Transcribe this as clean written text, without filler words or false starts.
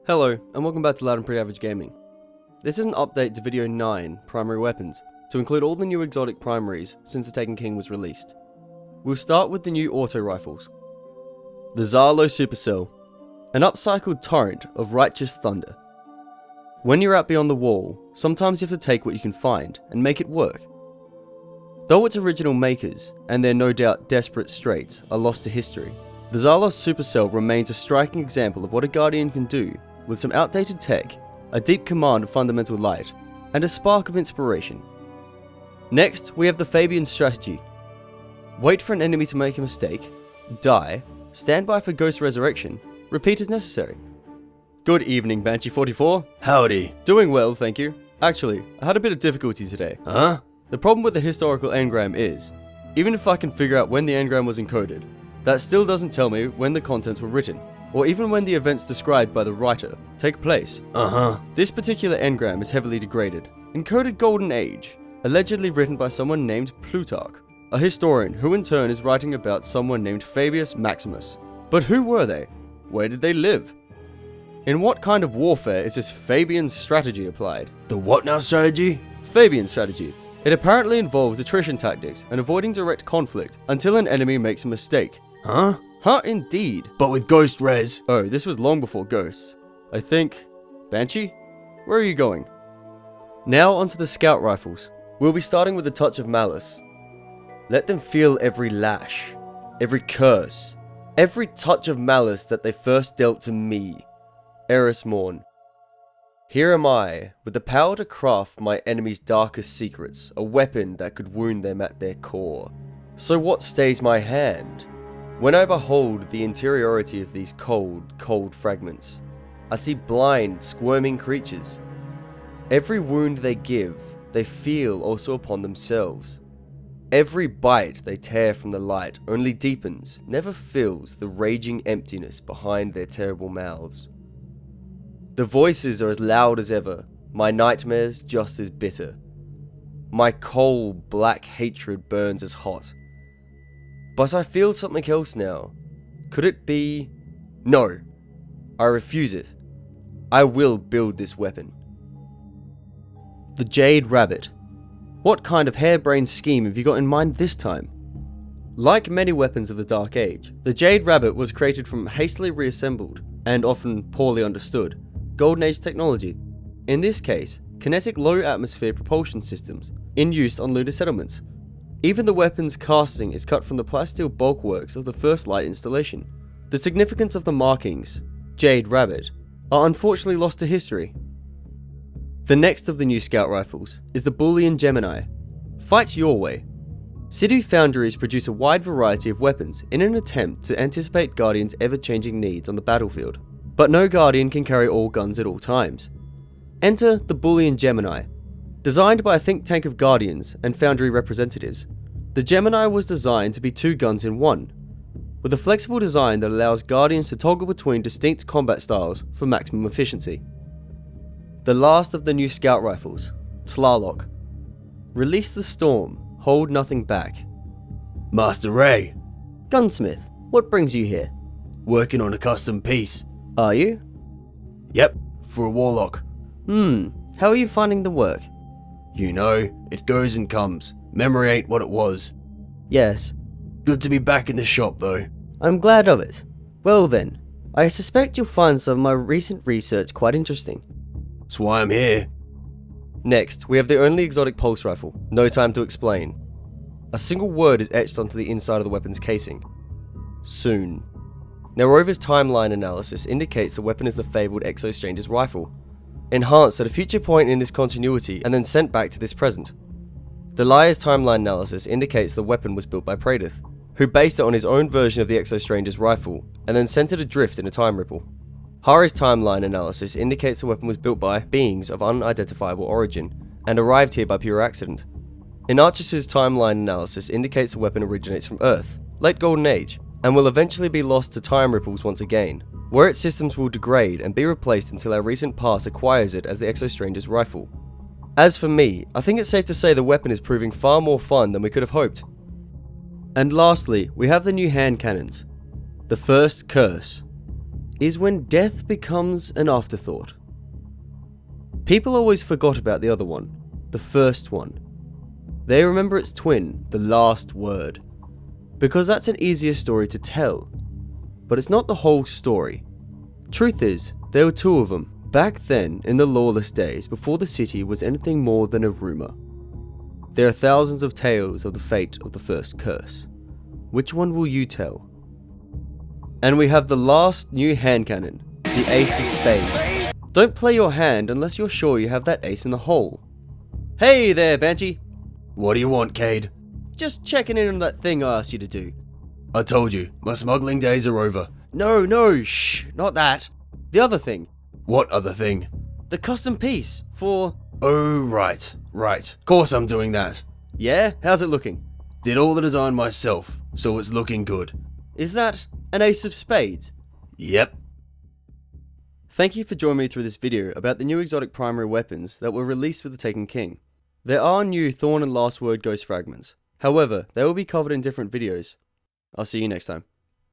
Hello, and welcome back to Loud and Pretty Average Gaming. This is an update to video 9, Primary Weapons, to include all the new exotic primaries since the Taken King was released. We'll start with the new auto rifles. The Zalo Supercell, an upcycled torrent of righteous thunder. When you're out beyond the wall, sometimes you have to take what you can find and make it work. Though its original makers, and their no doubt desperate straits, are lost to history, the Zalo Supercell remains a striking example of what a Guardian can do with some outdated tech, a deep command of fundamental light, and a spark of inspiration. Next, we have the Fabian Strategy. Wait for an enemy to make a mistake, die, stand by for ghost resurrection, repeat as necessary. Good evening, Banshee44. Howdy. Doing well, thank you. Actually, I had a bit of difficulty today. Huh? The problem with the historical engram is, even if I can figure out when the engram was encoded, that still doesn't tell me when the contents were written, or even when the events described by the writer take place. This particular engram is heavily degraded. Encoded Golden Age, allegedly written by someone named Plutarch, a historian who in turn is writing about someone named Fabius Maximus. But who were they? Where did they live? In what kind of warfare is this Fabian Strategy applied? The what now strategy? Fabian Strategy. It apparently involves attrition tactics and avoiding direct conflict until an enemy makes a mistake. Huh? Huh, indeed. But with ghost res. Oh, this was long before ghosts. I think... Banshee? Where are you going? Now onto the scout rifles. We'll be starting with a touch of malice. Let them feel every lash, every curse, every touch of malice that they first dealt to me, Eris Morn. Here am I, with the power to craft my enemy's darkest secrets, a weapon that could wound them at their core. So what stays my hand? When I behold the interiority of these cold, cold fragments, I see blind, squirming creatures. Every wound they give, they feel also upon themselves. Every bite they tear from the light only deepens, never fills the raging emptiness behind their terrible mouths. The voices are as loud as ever, my nightmares just as bitter. My cold, black hatred burns as hot. But I feel something else now. Could it be... No. I refuse it. I will build this weapon. The Jade Rabbit. What kind of harebrained scheme have you got in mind this time? Like many weapons of the Dark Age, the Jade Rabbit was created from hastily reassembled, and often poorly understood, Golden Age technology. In this case, kinetic low atmosphere propulsion systems, in use on lunar settlements. Even the weapon's casting is cut from the plasteel bulkworks of the First Light installation. The significance of the markings, Jade Rabbit, are unfortunately lost to history. The next of the new scout rifles is the Boolean Gemini. Fight your way. City foundries produce a wide variety of weapons in an attempt to anticipate Guardians' ever-changing needs on the battlefield. But no Guardian can carry all guns at all times. Enter the Boolean Gemini. Designed by a think tank of Guardians and Foundry representatives, the Gemini was designed to be two guns in one, with a flexible design that allows Guardians to toggle between distinct combat styles for maximum efficiency. The last of the new scout rifles, Tlaloc. Release the storm, hold nothing back. Master Ray. Gunsmith, what brings you here? Working on a custom piece. Are you? Yep, for a warlock. How are you finding the work? You know, it goes and comes. Memory ain't what it was. Yes. Good to be back in the shop though. I'm glad of it. Well then, I suspect you'll find some of my recent research quite interesting. That's why I'm here. Next, we have the only exotic pulse rifle, No Time to Explain. A single word is etched onto the inside of the weapon's casing. Soon. Now Rover's timeline analysis indicates the weapon is the fabled Exo-Stranger's rifle, enhanced at a future point in this continuity and then sent back to this present. Delia's timeline analysis indicates the weapon was built by Praedyth, who based it on his own version of the Exo-Stranger's rifle and then sent it adrift in a time ripple. Hari's timeline analysis indicates the weapon was built by beings of unidentifiable origin and arrived here by pure accident. Inarchus's timeline analysis indicates the weapon originates from Earth, late Golden Age, and will eventually be lost to time ripples once again, where its systems will degrade and be replaced until our recent past acquires it as the Exo-Stranger's rifle. As for me, I think it's safe to say the weapon is proving far more fun than we could have hoped. And lastly, we have the new hand cannons. The first curse. is when death becomes an afterthought. People always forgot about the other one, the first one. They remember its twin, the last word, because that's an easier story to tell. But it's not the whole story. Truth is, there were two of them, back then in the lawless days before the city was anything more than a rumour. There are thousands of tales of the fate of the first curse. Which one will you tell? And we have the last new hand cannon, the ace of spades. Don't play your hand unless you're sure you have that ace in the hole. Hey there, Banshee. What do you want, Cade? Just checking in on that thing I asked you to do. I told you, my smuggling days are over. No, shh, not that. The other thing. What other thing? The custom piece for... Oh, right. Course I'm doing that. Yeah? How's it looking? Did all the design myself, so it's looking good. Is that an ace of spades? Yep. Thank you for joining me through this video about the new exotic primary weapons that were released with the Taken King. There are new Thorn and Last Word ghost fragments. However, they will be covered in different videos. I'll see you next time.